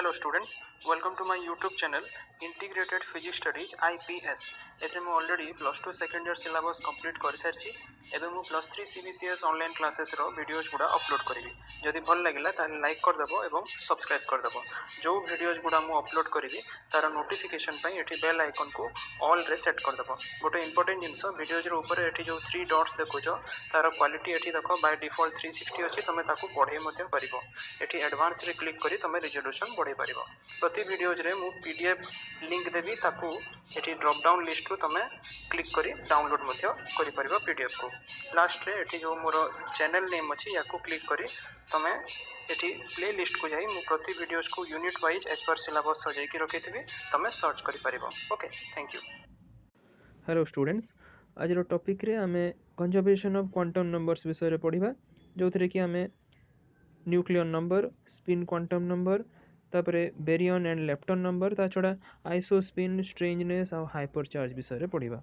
Hello students, welcome to my YouTube channel Integrated Physics Studies IPS. एथे मु already plus 2 second year syllabus complete कर सारछि एबे मु plus 3 CBCS online classes रो videos गुडा upload करिवि जदि भल लागिला ताले लाइक कर देबो एवं सब्सक्राइब कर देबो जो वीडियोज गुडा मु अपलोड करिवि तार नोटिफिकेशन पई एठी बेल आइकन को ऑल रे सेट कर देबो गोटे इंपोर्टेंट जिंस वीडियोज रो ऊपर एठी जो 3 डॉट्स देखुछो तार क्वालिटी एठी देखो बाय डिफॉल्ट 360 अछि तमे ताकू पढे मध्ये परिबो एठी एडवांस रे क्लिक करी तमे रिजोल्यूशन बढ़े परिबो प्रति वीडियोज रे मु पीडीएफ लिंक देबी ताकू एठी ड्रॉप डाउन लिस्ट रो तमे क्लिक करी डाउनलोड मध्ये करि परिबो पीडीएफ को लास्ट रे एठी जो मोर चैनल नेम अछि याकू क्लिक करी तमे एठी प्ले लिस्ट को जाई मु प्रति वीडियोज को unit wise as per syllabus सजाई कि रखिथिबी तमे सर्च करि परिबो okay thank you. Hello students आज टॉपिक रे आमे कंजर्वेशन ऑफ क्वांटम नंबर्स विषय रे पढ़िबा जो थरे कि आमे nuclear number spin quantum number तापरे बेरियन एंड लेप्टन नंबर ता छड़ा आइसोस्पिन स्ट्रेंजनेस और हाइपरचार्ज विषय रे पढ़िबा।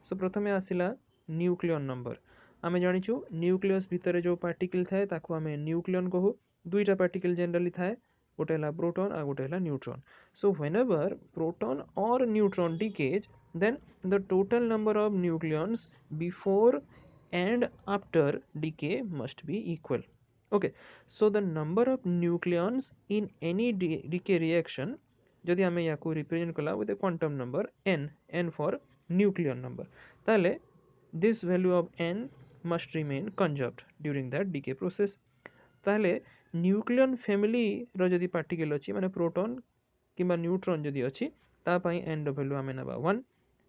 सो प्रथमे आसिला न्यूक्लियर नंबर आमे जानिछु न्यूक्लियस भितरे जो पार्टिकल थाए ताको आमे न्यूक्लियन कहू दुईटा पार्टिकल जनरली थाए गोटे हला प्रोटॉन और गोटे हला न्यूट्रॉन। सो व्हेनेवर प्रोटॉन और neutron decays then the total number of nucleons before and after decay must be equal. Okay, so the number of nucleons in any decay reaction जदि आमे याकू represent कला with a quantum number n for nucleon number ताले this value of n must remain conserved during that decay process। ताले nucleon family रो जदि particle अछि माने proton किबा neutron जदि अछि ता पई n रो वैल्यू आमे नबा 1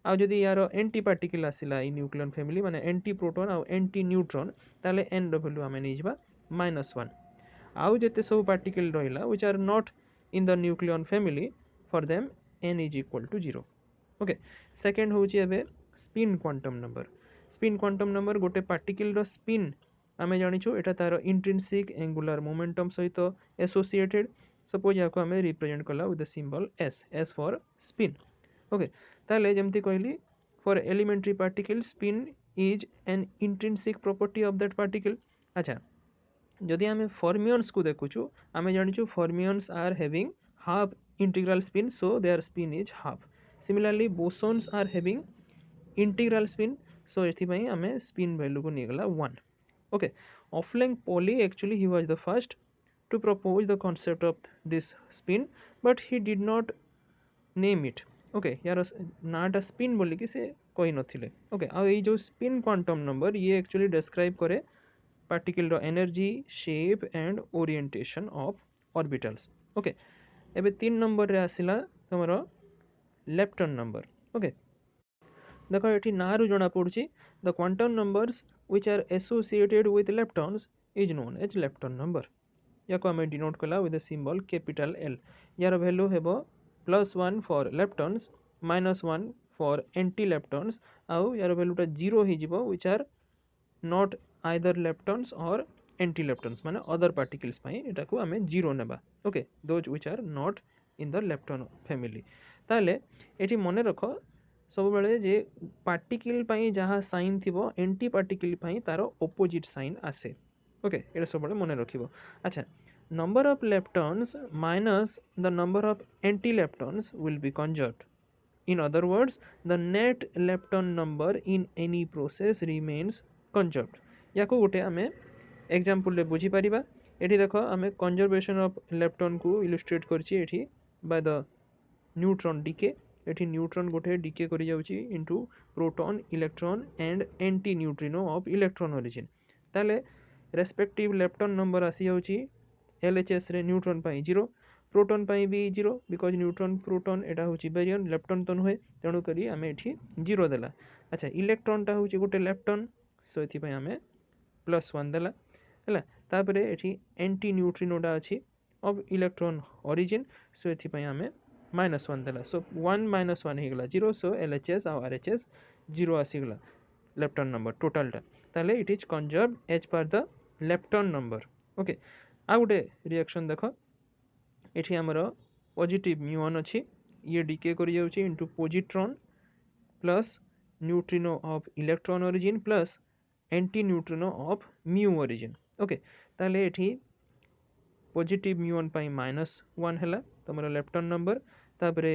आ जदि यार एंटी पार्टिकल आसिला ई न्यूक्लियन फैमिली माने एंटी प्रोटॉन आ एंटी न्यूट्रॉन ताले n रो वैल्यू आमे निजबा -1 आउ जते सब पार्टिकल रहिला which are not in the nucleon family for them n is equal to 0। Okay second होची एबे स्पिन क्वांटम नंबर गोटे पार्टिकल रो स्पिन आमे जानिछु एटा तार इंट्रिंसिक एंगुलर मोमेंटम सहित एसोसिएटेड सपोज याको आमे रिप्रेजेंट कला with the symbol s for spin. Okay ताले जेमती कहली for elementary particle spin is an intrinsic property of that particle. अच्छा जदि आमे फॉर्मियंस को देखुछु आमे जानिछु fermions are having half integral spin so their spin is half. Similarly bosons are having integral spin so एथि पई आमे स्पिन वैल्यू को निगला 1। Okay, Offlang Pauli actually he was the first to propose the concept of this spin, but he did not name it. Okay, यार नाटा spin बोली कि से कोई नथिले। Okay, आ ये जो स्पिन क्वांटम नंबर ये एक्चुअली डिस्क्राइब करे पार्टिकल रो energy shape and orientation of orbitals. Okay एबे 3 नंबर रे आसिला तमरो लेप्टन नंबर। ओके देखो एठी ना रु जणा पड़ुची the quantum numbers which are associated with leptons is known as lepton number। याको हमें डिनोट कला with the symbol capital L। यार वैल्यू हेबो +1 for leptons -1 for anti-leptons आउ यार वैल्यूटा 0 ही जिवो which are not either leptons or anti-leptons माने other particles पई एटाको हमें 0 नेबा। Okay those which are not in the lepton family ताले एठी मने रखो सब बेले जे पार्टिकल पई जहाँ साइन थिबो एंटी पार्टिकल पई तारो ऑपोजिट साइन आसे। ओके एटा सब बेले मने रखिबो। अच्छा number of leptons minus the number of anti leptons will be conserved. In other words the net lepton number in any process remains conserved. याको गोटे आमे एग्जांपल ले बुझी परिबा। एठी देखो आमे कंजर्वेशन ऑफ लेप्टॉन को इलस्ट्रेट करछि एठी बाय द न्यूट्रॉन डीके एठी न्यूट्रॉन गोटे डीके करि जाउची into proton electron and anti neutrino of electron origin ताले रेस्पेक्टिव लेप्टॉन नंबर आसी जाउची एलएचएस रे न्यूट्रॉन पाई 0 प्रोटॉन पाई भी 0 बिकॉज न्यूट्रॉन प्रोटॉन एटा होची बेरियन लेप्टन तो नहे तेणु करी आमे एठी 0 देला। अच्छा इलेक्ट्रॉन टा होची गोटे लेप्टन सो एथि पई आमे +1 देला हला तापरे एठी एंटी न्यूट्रिनोडा अछि ऑफ इलेक्ट्रॉन ओरिजिन सो एथि पई आमे -1 देला। सो 1 -1 हे गला 0 सो LHS और RHS 0 आसी गला लेप्टन नंबर टोटल टा ताले it is conserved as per the lepton number. Okay आ गुटे रिएक्शन देखो एठी हमरो पॉजिटिव म्यून अछि ये डीके करि जाउची into positron plus neutrino of electron origin plus anti neutrino of mu origin. Okay ताले एठी पॉजिटिव म्यून पाई -1 है तुम लेप्टन नंबर तापर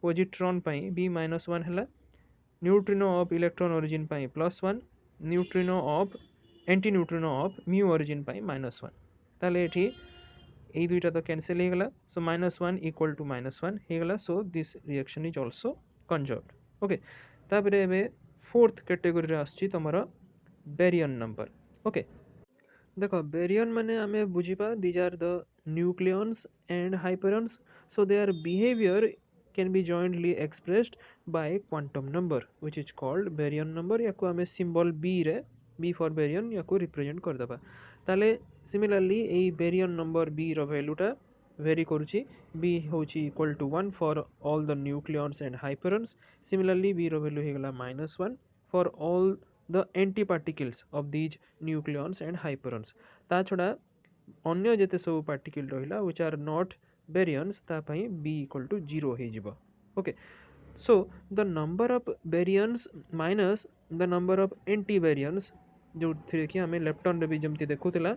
पॉजिट्रॉन पाई भी -1 है न्यूट्रिनो ऑफ इलेक्ट्रॉन ओरिजिन पाई +1 neutrino of anti neutrino of mu origin पाई -1 ताले एठी এই দুইটা তো ক্যান্সেল হয়ে গেল সো -1 ইকুয়াল টু -1 হয়ে গেল so this reaction is also conserved okay তারপরে এবে फोर्थ कैटेगरी आसछि तमर बेरियन नंबर ओके देखो बेरियन माने आमे बुझिपा these are the nucleons and hyperons so their behaviour can be jointly expressed by quantum number which is called baryon number याको आमे सिंबल बी रे बी फॉर बेरियन याको रिप्रेजेंट कर दबा ताले सिमिलरली ए बेरियन नंबर बी रो वैल्यूटा vary करुछि b होछि equal to 1 for all the nucleons and hyperons similarly b रो वैल्यू हे गेला -1 for all the anti particles of these nucleons and hyperons ता छडा अन्य जेते सब पार्टिकल रहिला व्हिच आर नॉट बेरियंस ता पई b इक्वल टू 0 हे जिवो okay so the number of baryons minus the number of anti baryons जो थे कि हमें लेप्टन रे भी जमती देखुतिला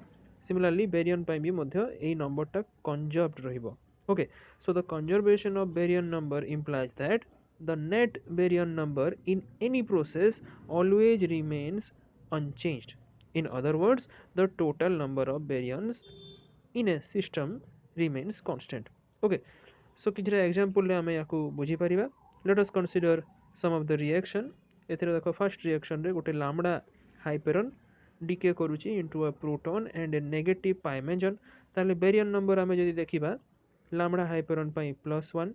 सिमिलरली बेरियन पाई भी मध्य एई नंबर टा कंजर्व्ड रहिबो okay so the conservation of baryon number implies that the net baryon number in any process always remains unchanged in other words the total number of baryons in a system remains constant okay so किछरा example रे हमें याकू बुझी परिबा let us consider some of the reaction एथिरे देखो first reaction रे गोटे lambda hyperon decay करूची into a proton and a negative pi meson ताले बेरियन नंबर आमे जदी देखिबा लैम्बडा हाइपेरॉन पाई +1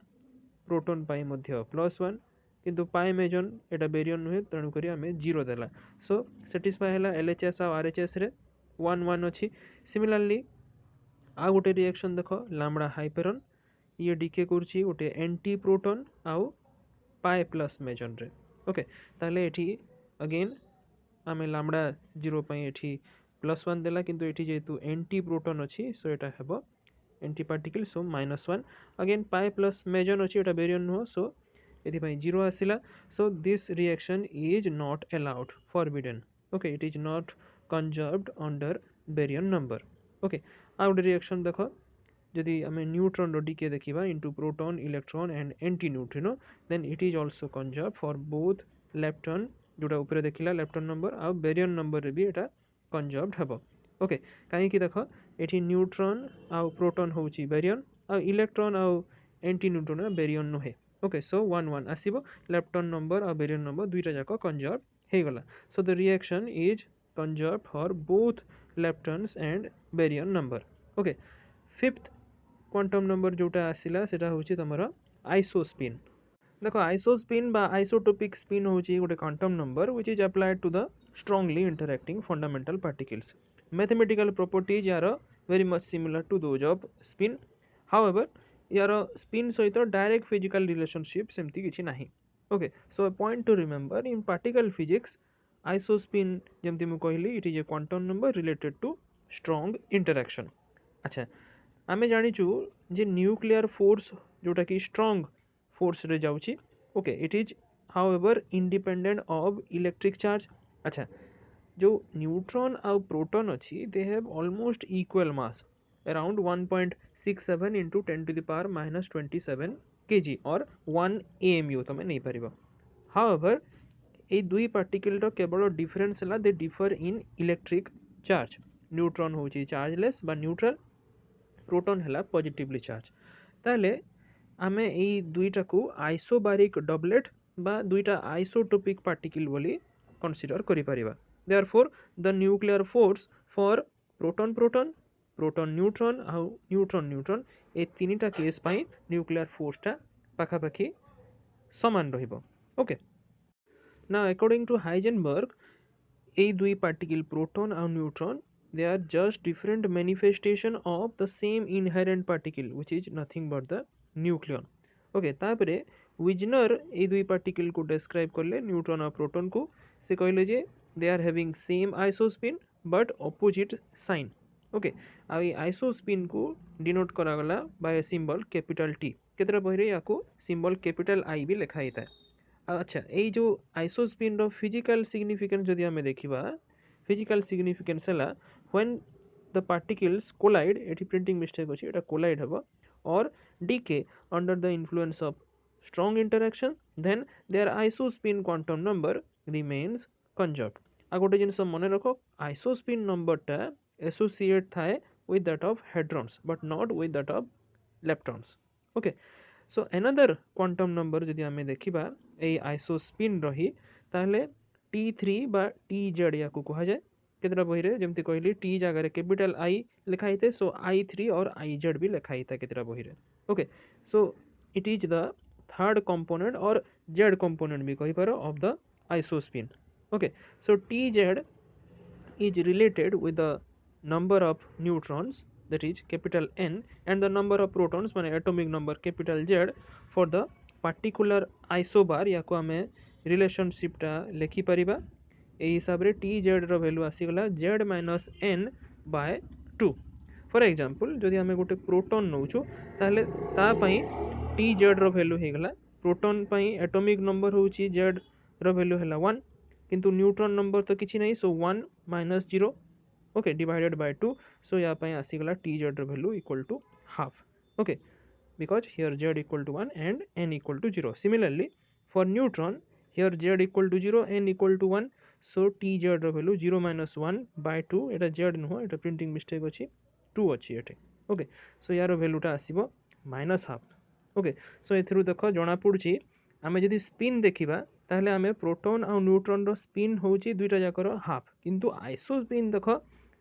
प्रोटॉन पाई मध्य +1 किंतु पाई मेजन एटा बेरियन नुहे तणु करी आमे 0 देला सो सैटिस्फाई हला एलएचएस और आरएचएस रे 1 1 अछि सिमिलरली आ गोटे रिएक्शन देखो लैम्बडा हाइपेरॉन ये डिके करूची गोटे एंटी प्रोटॉन आउ पाई प्लस मेजन रे ओके ताले एठी अगेन आमे लैम्बडा 0 पई एठी +1 देला किंतु एठी जेतु एंटी प्रोटॉन अछि सो एटा हेबो anti particle so -1 again pi plus meson अछि एटा बेरियन नो सो एथि पई 0 आसिला so this reaction is not allowed forbidden okay it is not conserved under baryon number okay आउट रिएक्शन देखो यदि आम न्यूट्रॉन रो डीके देखिबा into proton electron and anti neutrino then it is also conserved for both lepton जोटा ऊपर देखिला lepton number आ बेरियन नंबर रे भी एटा कंजर्व्ड हेबो ओके काहे कि देखो एठी न्यूट्रॉन आ प्रोटॉन होउची बेरियन आ इलेक्ट्रॉन आ एंटी न्यूट्रिनो बेरियन नहे ओके सो 1 1 आसीबो लेप्टन नंबर आ बेरियन नंबर दुईटा जाको कंजर्व्ड हे गला so the reaction is conserved for both leptons and baryon number okay fifth quantum number जोटा आसिला सेटा होची तमरा आइसोस्पिन देखो आइसोस्पिन बा आइसोटोपिक स्पिन होची गोटे quantum number which is applied to the strongly interacting fundamental particles mathematical properties यार very much similar to those of spin however यार स्पिन सहित डायरेक्ट फिजिकल रिलेशनशिप सेमती किछि नाही okay so a point to remember in particle physics isospin जेमती मु कहली it is a quantum number related to strong interaction अच्छा आमे जानिचु जे न्यूक्लियर फोर्स जोटा कि स्ट्रांग फोर्स रे जाउची okay it is however independent of electric charge अच्छा जो न्यूट्रॉन और प्रोटॉन अच्छी they have almost equal mass around 1.67 into 10 to the power -27 kg और 1 AMU तमें नहीं पारिबा हाउएवर ए दुई पार्टिकल रो केवल डिफरेंस हला they differ in electric charge neutron होची चार्जलेस बा न्यूट्रल प्रोटॉन हला पॉजिटिवली चार्ज ताले आमे एई दुईटा को आइसोबारिक डबलेट बा दुईटा आइसोटोपिक पार्टिकल बोली कंसीडर करि परिबा therefore the nuclear force for proton proton proton neutron आ न्यूट्रॉन न्यूट्रॉन ए तीनटा केस पई न्यूक्लियर फोर्स टा पाखा पाखी समान रहिबो okay now according to Heisenberg ए दुई पार्टिकल प्रोटॉन और neutron they are just different manifestation of the same inherent particle which is nothing but the nucleon okay तापरे विजनर ए दुई पार्टिकल को डिस्क्राइब करले न्यूट्रॉन और प्रोटॉन को से कहले जे they are having same isospin but opposite sign okay आ ई आइसोस्पिन को डिनोट करा गला बाय सिंबल कैपिटल टी केतरा बहिरे याको सिंबल कैपिटल आई भी लिखा हिता अच्छा ए जो आइसोस्पिन रो फिजिकल सिग्निफिकेंस जदि हमें देखिबा फिजिकल सिग्निफिकेंस हला when the particles collide, এটি printing mistake ଅଛି, এটা collide ହେବ or decay under the influence of strong interaction, then their isospin quantum number remains conserved। ଆଉ ଗୋଟେ ଜିନିଷ ମନେ ରଖ, isospin number ଟା associate ଥାଏ with that of hadrons but not with that of leptons। okay, so another quantum number যদি ଆମେ ଦେଖିବା এই isospin ରହି, ତାହେଲେ T3 বা TZ याकू କୁହାଯାଏ। କେତେଟା ବହିରେ ଯେମିତି କହିଲି T ଜାଗାରେ capital I ଲେଖା ହେଇଥାଏ, so I3 or IZ ବି ଲେଖା ହେଇଥାଏ କେତେଟା ବହିରେ। okay, so it is the third component or Z component B କହିପାର of the isospin। okay, so TZ is related with the number of neutrons, that is capital N, and the number of protons माने atomic number capital Z for the particular isobar। याको आमे relationship टा लेखि परिबा एई हिसाब रे TZ रो value आसीगला Z minus N by 2। For example जदि आमे गोटे प्रोटॉन नउछु ताले ता पई TZ रो वैल्यू हेगला, प्रोटॉन पई एटॉमिक नंबर होउची Z रो वैल्यू हैला 1, किंतु न्यूट्रॉन नंबर तो किछि नहीं, सो 1 minus 0 okay divided by 2, so या पई आसीगला TZ रो value equal to half. okay, because here Z equal to 1 and N equal to 0। similarly for neutron here Z equal to 0 N equal to 1, so TZ रो value 0 minus 1 by 2, Etah Z नुह, एटा printing mistake अछि, 2 अछि एटे। Okay, सो यार value टा आसीबो minus half. Okay, सो एथिरु देखो जणा पडुची आमे जदि स्पिन देखिबा ताहले आमे प्रोटॉन आ न्यूट्रॉन रो स्पिन होउची दुईटा जाकर हाफ, किंतु आइसो स्पिन देखो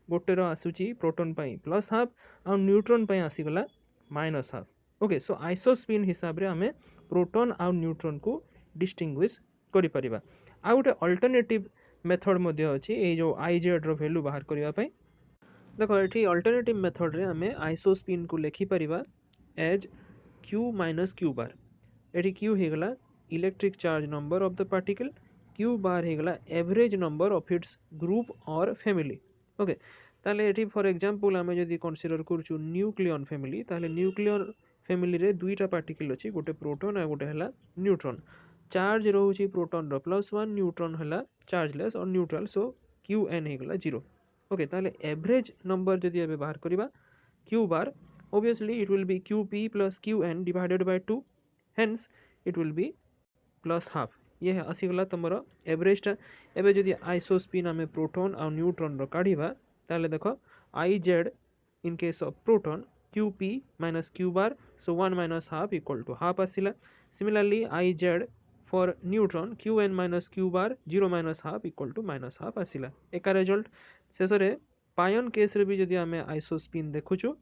गोटे रो आसुची प्रोटॉन पई प्लस हाफ आ न्यूट्रॉन पई आसीगला माइनस हाफ। ओके, सो आइसो स्पिन हिसाब रे आमे प्रोटॉन आ न्यूट्रॉन को डिस्टिंग्विश करि परिबा। आ गोटे अल्टरनेटिव मेथड मध्ये अछि ए जो आईजेड रो वैल्यू बाहर करिवा पई। देखो एठी अल्टरनेटिव मेथड रे आमे आइसो स्पिन को लेखि परिबा as q minus q bar। एठी q हेगला electric charge number of the particle, q bar हेगला average number of its group और फैमिली। ओके, ताले एठी फॉर एग्जांपल आमे जदि कंसीडर करछु न्यूक्लियन फैमिली, ताले न्यूक्लियर फैमिली रे दुईटा पार्टिकल अछि, गोटे प्रोटॉन आ गोटे हला न्यूट्रॉन। चार्ज रहउची प्रोटॉन रो +1, न्यूट्रॉन हला चार्जलेस और न्यूट्रल, सो qn हेगला 0। ओके, ताले एवरेज नंबर जदि एबे बाहर करिबा q bar, obviously it will be qp plus qn divided by 2, hence it will be plus half। ये है आसीगला तमरो एवरेज टा। एबे जदि आइसोस्पिन आमे प्रोटॉन और न्यूट्रॉन रो काढिबा ताले देखो iz in case of proton qp minus q bar, so 1 minus half equal to half आसिला। similarly iz for neutron qn minus q bar 0 minus half equal to minus half आसिला। एका result शेषरे पायन case रे भी जदि आमे isospin देखुछु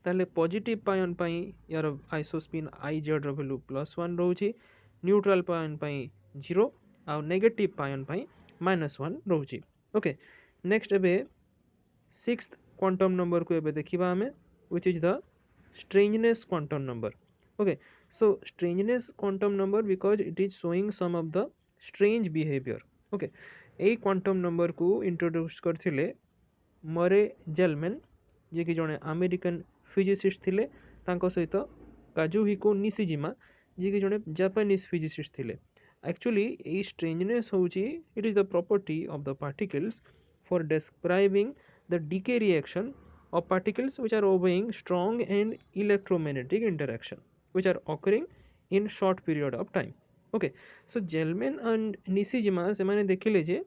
ताले positive pion पई यार isospin IZ रो वैल्यू +1 रहउची, न्यूट्रल पायन पई 0 आ नेगेटिव पायन पई -1 रहउची। ओके, नेक्स्ट एबे सिक्स्थ क्वांटम नंबर को एबे देखिबा हमें, which is the strangeness quantum number. Okay, so strangeness quantum number because it is showing some of the strange behaviour. Okay, एई क्वांटम नंबर को इंट्रोड्यूस करथिले मरे जेलमैन, जे कि जने अमेरिकन फिजिसिस्ट थिले, तांको सहित काजुहिको निशिजिमा, जे कि जने जापानीज फिजिसिस्ट थिले। एक्चुअली ए स्ट्रेंजनेस होउची it is the property of the particles for describing the decay reaction of particles which are obeying strong and electromagnetic interaction which are occurring in short period of time। okay, so Gell-Mann and Nishijima semane dekhile je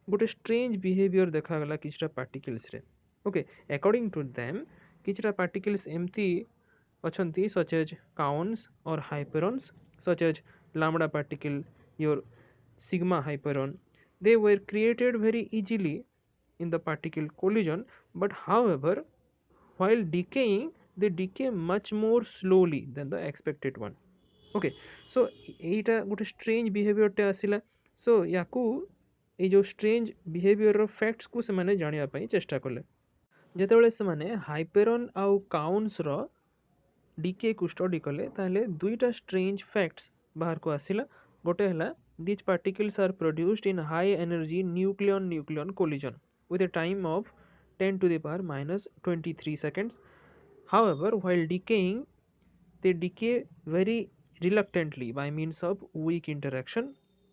gote strange behavior देखा गला किछटा particles रे। okay, according to them किछटा particles एमती अछंती such as kaons or hyperons, such as lambda particle, your sigma hyperon, they were created very easily in the particle collision, but however while decaying they decay much more slowly than the expected one। okay, so एटा गोटे strange behavior टे आसिला, so याकू ए जो strange behavior रो facts को से माने जानिया पई चेष्टा करले। जेतेबेले से माने हाइपेरन आउ काउंस रो डीके को स्टडी कले ताहले दुईटा strange facts बाहर को आसिला। गोटे हला these particles are produced in high energy nucleon nucleon collision with a time of 10 to the power minus 23 seconds। however while decaying they decay very reluctantly by means of weak interaction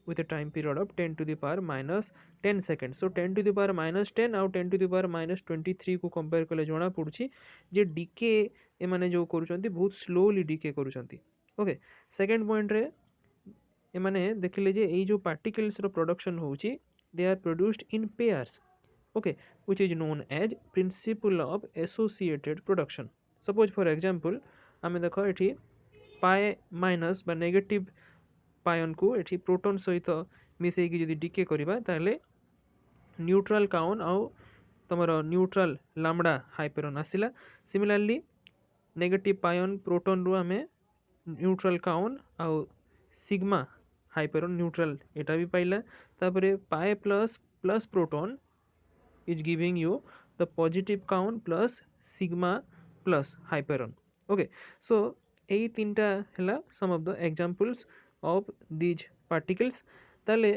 with a time period of 10 to the power minus 10 seconds. So 10 to the power minus 10 आउ 10 to the power minus 23 को compare कले जना पड़ुछि जे DK ए माने जो करूछंती बहुत slowly decay करूछंती. Okay second point रे ए माने देखले जे एई जो पार्टिकल्स रो प्रोडक्शन होउछि they are produced in pairs. Okay, which is known as principle of associated production. Suppose for example आमे देखो एठी पाए माइनस बा नेगेटिव पायन को एठी प्रोटॉन सहित मिसई कि जदि डीके करिबा ताले न्यूट्रल काउन आउ तमरो न्यूट्रल लैम्बडा हाइपरन आसिला. सिमिलरली नेगेटिव पायन प्रोटॉन रु आमे न्यूट्रल काउन आउ सिग्मा हाइपरन न्यूट्रल एटा भी पाइला. तापरे pi plus plus proton is giving you the positive count plus sigma plus hyperon. Okay, so এই তিনটা হলা some of the examples of these particles. তাহলে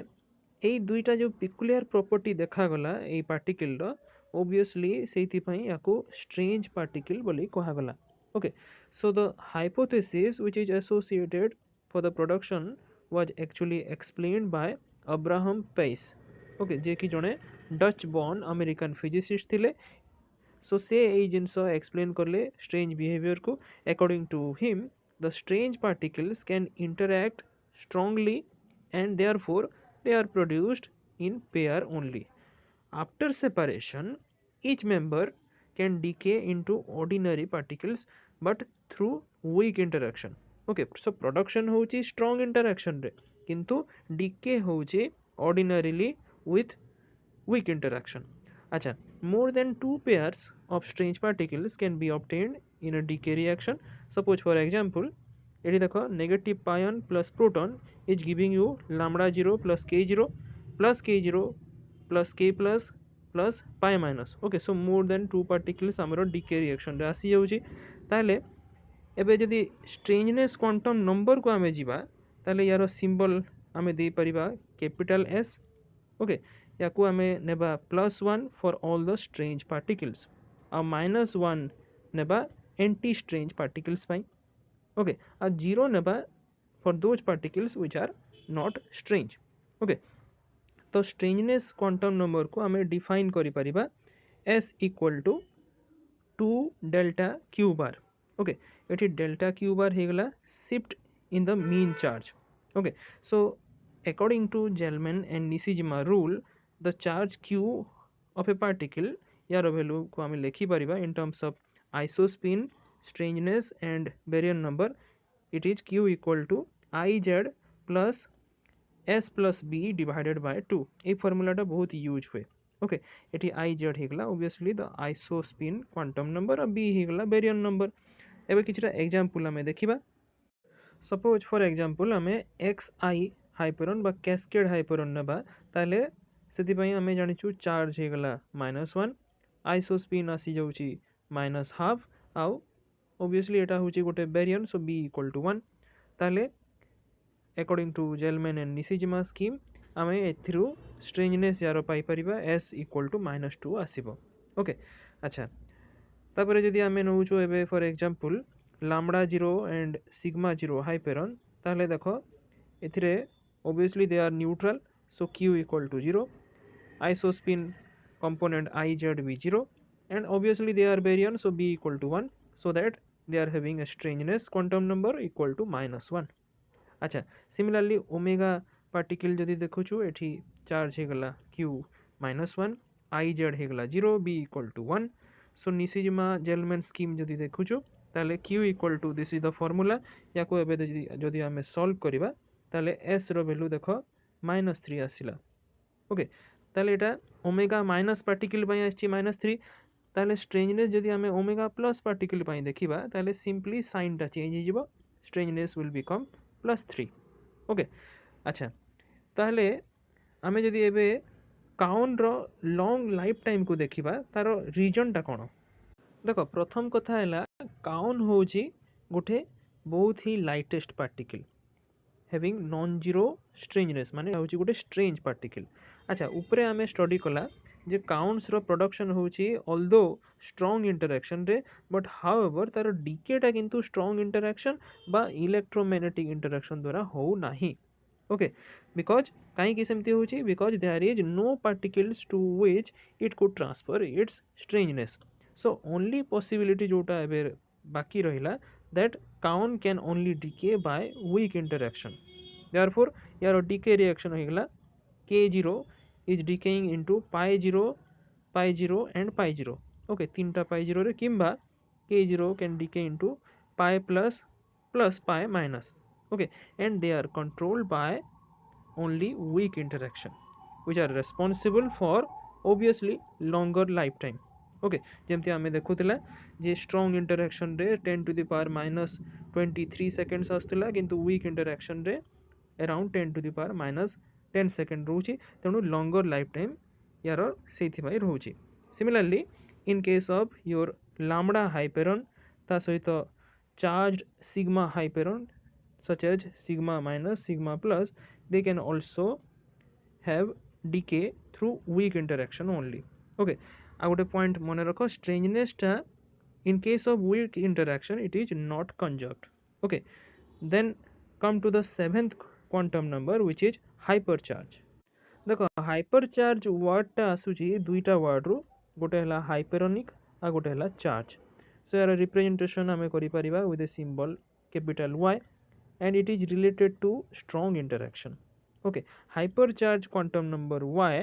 এই দুইটা जो peculiar property देखा गला এই particle रो obviously সেইতি पई याको strange particle बोली कहा गला. Okay, so the hypothesis which is associated for the production was actually explained by Abraham Pace. Okay जे कि जड़े डच बॉर्न अमेरिकन फिजिसिस्ट थिले. सो से एई जिनस एक्सप्लेन करले स्ट्रेंज बिहेवियर को. According to him the strange particles can interact strongly and therefore they are produced in pair only. After separation each member can decay into ordinary particles but through weak interaction. Okay, so production होची strong interaction रे किंतु decay होची ordinarily with weak interaction. Acha, more than two pairs of strange particles can be obtained in a decay reaction. Suppose for example eighty देखो negative पायन plus proton is giving you lambda 0 plus k0 plus k plus pi minus. Okay, so more than two particles आमर DK reaction रे आसी जाउची. ताले एबे जदि strangeness quantum number को आमे जिबा ताले यार सिंबल आमे दे परिबा कैपिटल S. ओके, याकू आमे नेबा +1 for all the strange particles आ -1 नेबा एंटी स्ट्रेंज पार्टिकल्स पाई. ओके, आ 0 नेबा for those particles which are not strange. Okay, तो स्ट्रेंजनेस क्वांटम नंबर को आमे डिफाइन करि परिबा S equal to 2 delta Q bar. Okay, एठी डेल्टा क्यू बार हे गला shift in the mean charge. Okay, so according to Gell-Mann and Nishijima rule the charge q of a particle यार value को आमे लिखि परिबा in terms of isospin, strangeness and baryon number. It is q equal to iz plus s plus b divided by 2. এই ফর্মুলাটা বহুত use हुए. Okay, एठी iz हे गला obviously the isospin quantum number और b हे गला baryon number. एबे किछटा example आमे देखिबा. सपोज फॉर एग्जांपल आमे xi हाइपरन बा कैस्केड हाइपरन नेबा ताले सेति पई आमे जानिचु चार्ज हे गला -1 आइसोस्पिन आसी जाउची -1/2 आउ ऑब्वियसली एटा होची गोटे baryon. So b equal to 1. ताले according to Gell-Mann and Nishijima scheme आमे एथिरु स्ट्रेंजनेस यारो पाई परिबा s इक्वल टू -2 आसीबो. ओके, अच्छा तापरे जदि आमे नउचो एबे for example lambda 0 and sigma 0 hyperon ताले देखो एथिरे obviously they are neutral, so q equal to 0, isospin component iz be 0 and obviously they are baryon, so b equal to 1, so that they are having a strangeness quantum number equal to -1. अच्छा, similarly omega particle जदि देखुछु एठी charge हे गला q -1 iz हे गला 0 b equal to 1. सो Nishijima Gell-Mann scheme जदि देखुछु ताले q equal to this is the formula. याको एबे जदि आमे सॉल्व करिबा ताले s रो वैल्यू देखो -3 आसिला. ओके, ताले एटा ओमेगा माइनस पार्टिकल पई आछि -3. ताले स्ट्रेंजनेस जदि आमे ओमेगा प्लस पार्टिकल पई देखिबा ताले सिंपली साइन टा चेंज हिजिबो, स्ट्रेंजनेस विल बिकम +3. ओके, अच्छा ताले आमे जदि एबे काउन रो लॉन्ग लाइफ टाइम को देखिबा तारो रीजन टा कोन. देखो प्रथम कथा हैला काउन होची गोटे बहुत ही lightest particle having non-zero strangeness माने होची गोटे स्ट्रेंज पार्टिकल. अच्छा ऊपरे आमे स्टडी कला जे काउंट्स रो प्रोडक्शन होची ऑल्दो स्ट्रांग इंटरैक्शन रे बट हाउएवर तार डीकेटा किंतु स्ट्रांग इंटरैक्शन बा इलेक्ट्रोमैग्नेटिक इंटरैक्शन द्वारा हो नाही. ओके बिकॉज कहीं सेमती होची because there is no particles to which it could transfer its strangeness so only possibility जोटा एबे बाकी रहिला that kaon can only decay by weak interaction therefore यार डिके रिएक्शन होइगला k0 is decaying into pi 0 and pi 0 okay तीनटा pi 0 रे किंबा k0 can decay into pi plus pi minus okay and they are controlled by only weak interaction which are responsible for obviously longer lifetime okay ଯେମିତି ଆମେ ଦେଖୁଥିଲା ଯେ strong interaction ରେ 10 to the power minus 23 seconds आସୁଥିଲା କିନ୍ତୁ weak interaction ରେ around 10 to the power minus 10 second ରହୁଛି ତେଣୁ longer lifetime यार ସେଇଥିପାଇଁ ରହୁଛି similarly in case of your lambda hyperon ତା ସହିତ charged sigma hyperon such as sigma minus sigma plus they can also have decay through weak interaction only okay ଆଉ ଗୋଟେ point ମନେ ରଖ strangeness ଟା in case of weak interaction it is not conjugate okay then come to the seventh quantum number which is hypercharge देखो hypercharge word टा आसुची दुईटा word रू गोटे हला hyperonic आ गोटे हला charge so यार representation हमें करि परिबा with a symbol capital Y and it is related to strong interaction okay hypercharge quantum number Y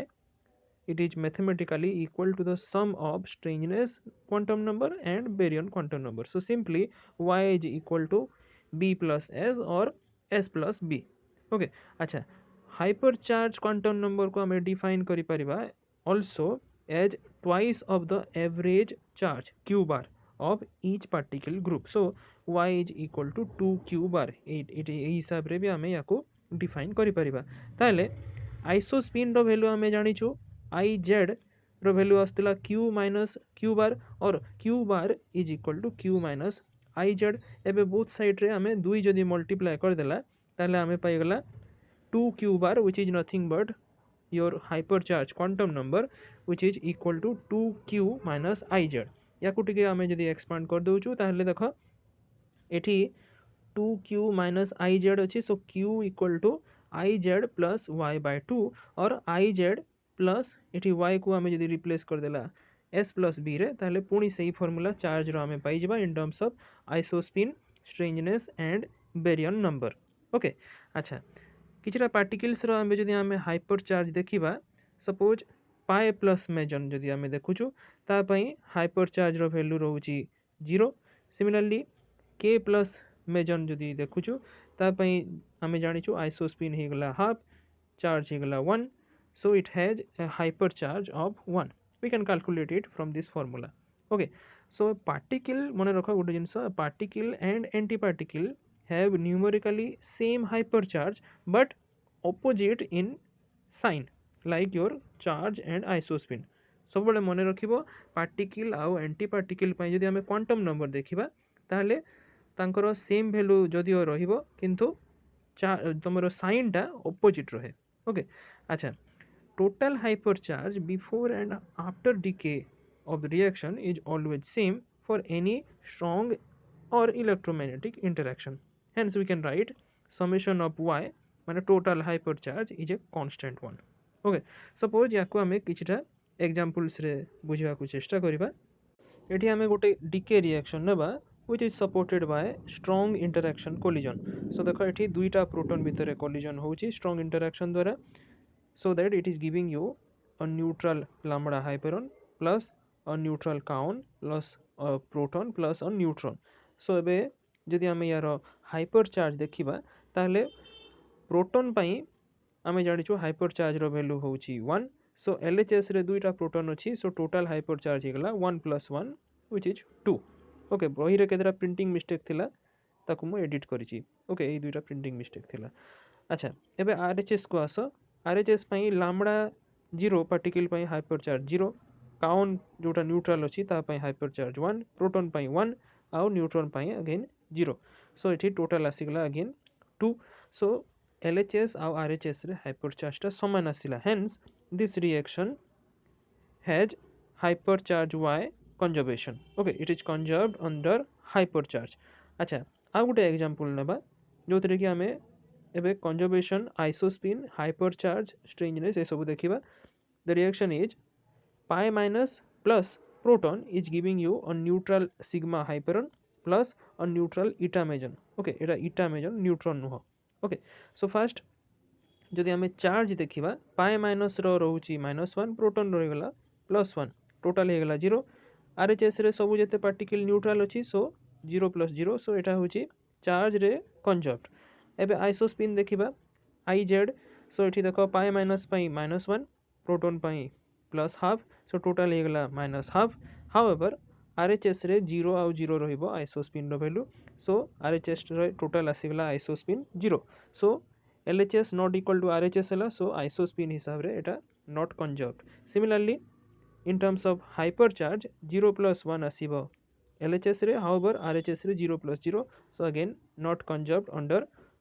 it is mathematically equal to the sum of strangeness quantum number and baryon quantum number so simply Y is equal to b plus s or s plus b okay अच्छा hypercharge quantum number को हमें define करि परिबा also as twice of the average charge q bar of each particle group so y is equal to 2 q bar एई हिसाब रे भी हमें याको define करि परिबा ताले आइसोस्पिन रो वैल्यू हमें जानिछु आई जेड रो वैल्यू आस्तला q माइनस q बार और q bar is equal to q minus I Z एबे बोथ साइड रे हमें दुई जदि मल्टीप्लाई कर देला ताले हमें पाई गला 2q bar which is nothing but your hypercharge quantum number which is equal to 2q minus iz याकू टिके हमें जदि एक्सपांड कर दोछु ताहले देखो एठी 2q minus iz अच्छी सो q equal to iz plus y by 2 और iz प्लस एठी y को हमें जदि रिप्लेस कर देला s plus b रे ताहले पुणी सही फार्मूला चार्ज रो हमें पाई जिबा in terms of isospin strangeness and baryon number okay अच्छा किछटा पार्टिकल्स रो हमें जदि हमें हाइपर चार्ज देखिबा सपोज पाए प्लस मेजन जदि हमें देखुछु ता पई हाइपर चार्ज रो वैल्यू रहउची 0 सिमिलरली k प्लस मेजन जदि देखुछु ता पई हमें जानिछु आइसोस्पिन हे गला हाफ चार्ज हे गला 1 so it has a hypercharge of 1 we can calculate it from this formula okay so particle mone rakha gote jinsa particle and antiparticle have numerically same hypercharge but opposite in sign like your charge and isospin ସବୁବେଳେ ମନେ ରଖିବ particle ଆଉ ଆଣ୍ଟିପାର୍ଟିକଲ ପାଇଁ ଯଦି ଆମେ Quantum number ଦେଖିବା ତାହେଲେ ତାଙ୍କର ସେମ୍ ଭ୍ୟାଲୁ ଯଦିଓ ରହିବ କିନ୍ତୁ ତମର ସାଇନ୍ଟା ଅପୋଜିଟ୍ ରହେ ଓକେ ଆଚ୍ଛା total hypercharge before and after decay of the reaction is always same for any strong or electromagnetic interaction hence we can write summation of y माने total hypercharge is a constant one okay suppose याको हमें किछटा examples रे बुझिबा को चेष्टा करिबा एठी हमें गोटे decay reaction नेबा which is supported by strong interaction collision so देखो एठी दुईटा प्रोटॉन भितरे collision होउची strong interaction द्वारा so that it is giving you a neutral lambda hyperon plus a neutral kaon plus a proton plus a neutron so एबे जदि हमें यार हाइपर चार्ज देखिबा ताहले प्रोटॉन पई हमें जानिछु हाइपर चार्ज रो वैल्यू होउची 1 so LHS रे दुईटा प्रोटॉन अछि so total hyper charge हेगला 1 plus 1 which is 2 okay बही रे केतरा प्रिंटिंग मिस्टेक थिला ताकू मु एडिट करिछि ओके एई दुईटा प्रिंटिंग मिस्टेक थिला अच्छा एबे RHS को आसो RHS पई लैम्बडा 0 पार्टिकल पई हाइपर चार्ज 0 काउन जोटा न्यूट्रल अछि ता पई हाइपर चार्ज 1 प्रोटॉन पई 1 आउ न्यूट्रॉन पई अगेन 0 सो एठी टोटल आसीगला अगेन 2 सो LHS आउ RHS रे हाइपर चार्ज ता समान आसीला hence this reaction has hypercharge Y conjugation okay it is conserved under hypercharge अच्छा आ गोटे एग्जांपल नेबा जोतरे कि हमें एबे कंजर्वेशन आइसोस्पिन हाइपरचार्ज स्ट्रेंजनेस ये सब देखिबा the reaction is pi minus plus proton is giving you a neutral sigma hyperon plus a neutral eta meson okay এটা eta meson neutron नुह okay so first जदि आम चार्ज देखा pi minus रोचे -1 proton रहीगला +1 total होगा 0 RHS रे सब जिते पार्टिकल न्यूट्रल अच्छी सो 0 + 0 सो यहाँ हूँ चार्ज रे कंजर्व्ड एबे आइसोस्पिन देखा आईजेड सो ये देख पाए माइनस -1 प्रोटन +½ सो टोटाल होगा -½ हाउएवर आरएचएस रे 0 आउ 0 रहिबो आइसोस्पिन वैल्यू सो आरएचएस रे टोटाल आसीगला isospin 0 so LHS not equal to RHS है so isospin हिसाब रे एटा not conserved. Similarly, in terms of hypercharge 0 plus 1 आसीबो LHS रे however RHS रे 0 plus 0 so again not conserved under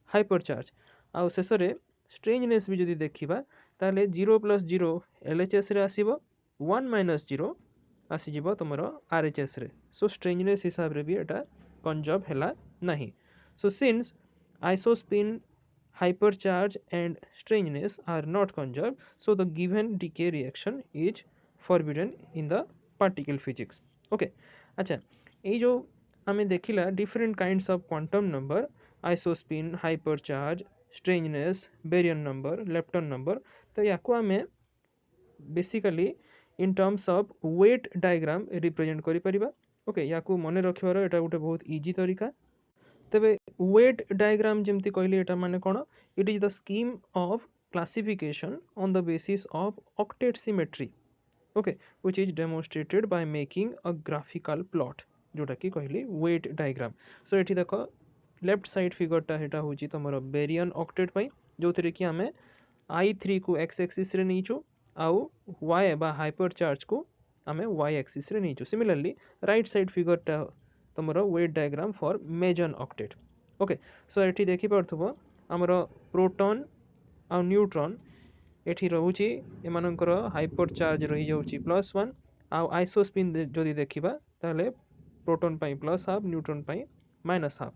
hypercharge. आउ शेष रे strangeness भी जदि देखिबा ताले 0 plus 0 LHS रे आसीबो 1 minus 0 आसीजिबो तमरो RHS रे so strangeness हिसाब रे भी एटा conserved हैला नहीं. So since isospin hypercharge and strangeness are not conserved so the given decay reaction is forbidden in the particle physics okay अच्छा ये जो हमें देखिला different kinds of quantum number isospin hypercharge strangeness baryon number lepton number तो याको हमें basically in terms of weight diagram represent करि परिबा okay याको मने रखिबार एटा गोटे बहुत इजी तरीका तेबे वेट डायग्राम जमती कहली एटा माने कोन it is the scheme of classification on the basis of octet symmetry okay which is demonstrated by making a graphical plot जोटा कि कहली वेट डायग्राम सो एठी देखो लेफ्ट साइड फिगरटा हेटा होची तमरो बेरियन ऑक्टेट पई जोथरे कि हमें i3 को x एक्सिस रे नीचो आउ y बा हाइपर चार्ज को हमें y एक्सिस रे नीचो सिमिलरली राइट साइड फिगरटा तुमरो weight diagram for meson octet okay so एठी देखि परथबो हमरो प्रोटॉन आ न्यूट्रॉन एठी रहउची एमानकर हाइपर चार्ज रही जाउची +1 आ आइसोस्पिन जदि देखिबा ताले प्रोटॉन पई +½ न्यूट्रॉन पई -½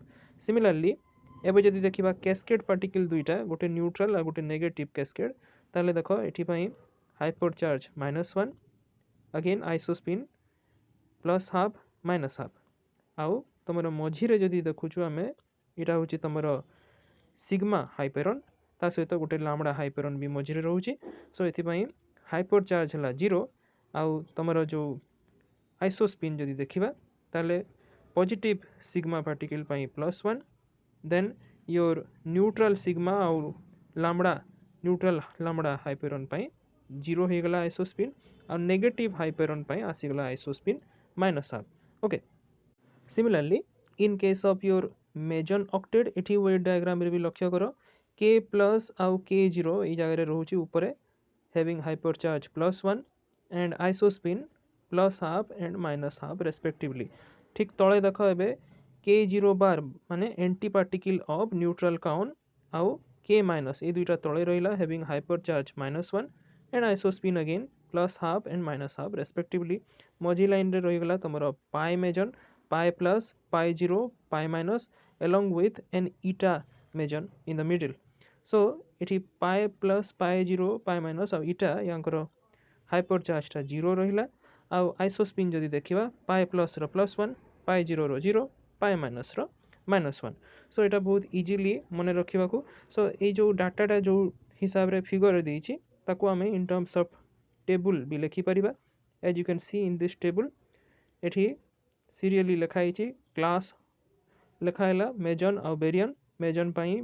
सिमिलरली एबे जदि देखिबा कैस्केड पार्टिकल दुईटा गोटे न्यूट्रल आ गोटे नेगेटिव कैस्केड ताले देखो एठी पई हाइपर चार्ज -1 अगेन आइसोस्पिन +½ -½ आउ तुम मझीरे जदि देखुचु आम यहाँ हूँ तुम सिग्मा हाइपेरन ता सहित गोटे लामड़ा हाइपेरन भी मझीरे रोचे सो ये हाइपर चार्ज है 0 आउ तुम जो आइसोस्पिन जदि देखा ताले positive sigma particle +1 then your neutral sigma आउ लामड़ा न्यूट्रल लामड़ा हाइपेरन 0 हो गला आइसोस्पिन और नेगेटिव हाइपेरन आसीगला isospin -½ okay similarly in case of your meson octet इठी वेट डायग्राम रे भी लक्ष्य करो k प्लस आउ k0 ई जगह रे रहउची ऊपर having hyper charge +1 and isospin +½ and -½ respectively ठीक तळे देखो एबे k0 बार माने एंटी पार्टिकल ऑफ न्यूट्रल काउन आउ k माइनस ए दुईटा तळे रहिला having hyper charge -1 and isospin again +½ and -½ respectively मझी लाइन रे रहिगला तमरो pi meson pi plus, pi 0, pi minus along with an eta meson in the middle. So इठी pi plus, pi 0, pi minus और eta यांकर hyper charge टा 0 रहिला आउ isospin जदि देखिबा pi plus रो +1 pi 0 रो 0 pi minus रो -1 सो एटा बहुत इजीली मने रखिबा को सो ए जो डाटा टा जो हिसाब रे फिगर देइछि ताको हमें इन टर्म्स ऑफ टेबल भी लिखि परिबा as you can see in this table एठी सीरियली लिखाई क्लास लिखाला मेजन और बेरियन पाई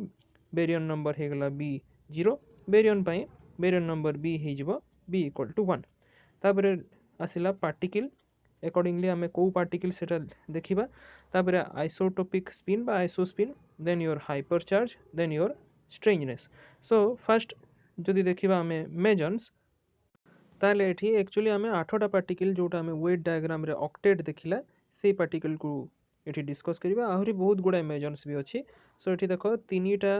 बेरियन नंबर होगला B0 बेरियन नंबर B हो B = 1 तापर आसिला पार्टिकल अकॉर्डिंगली आम कौ पार्टिकल सेटा देखिबा तापर आइसोटोपिक स्पिन बा isospin then your hypercharge then your strangeness so first जदि देखिबा आम मेजन्स ताले एठी एक्चुअली आम 8टा पार्टिकल जोटा आम वेट डायग्राम रे ऑक्टेट देखिला से पार्टिकल को ये डिस्कस करवा आहरी बहुत गुड़ा मेजन्स भी अच्छी सो ये देख 3टा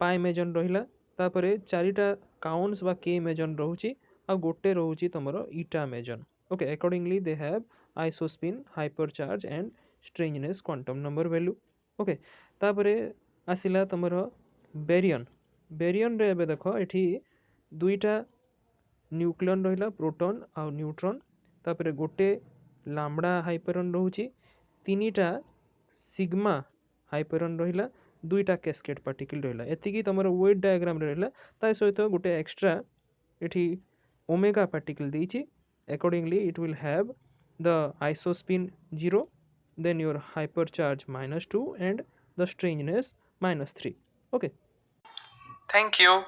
पाई मेजन रहा तापर 4टा काउंट्स बा के मेजन रोचे आ गोटे रोचे तुम eta meson okay accordingly they have isospin hyper charge and strangeness quantum number value okay तापर आसिला तुम बेरियन रे एबे देखो एठी दुईटा न्यूक्लियन रहिला प्रोटॉन आ न्यूट्रॉन तापरे गोटे लाम्बडा हाइपरन रहुची तीनीटा सिग्मा हाइपरन रहिला दुईटा कैस्केड पार्टिकल रहिला एतिकी तमरो वेट डायग्राम रे रहिला ता सहित गोटे एक्स्ट्रा एठी ओमेगा पार्टिकल देइची accordingly it will have the isospin 0 then your hypercharge -2 and the strangeness -3 okay Thank you.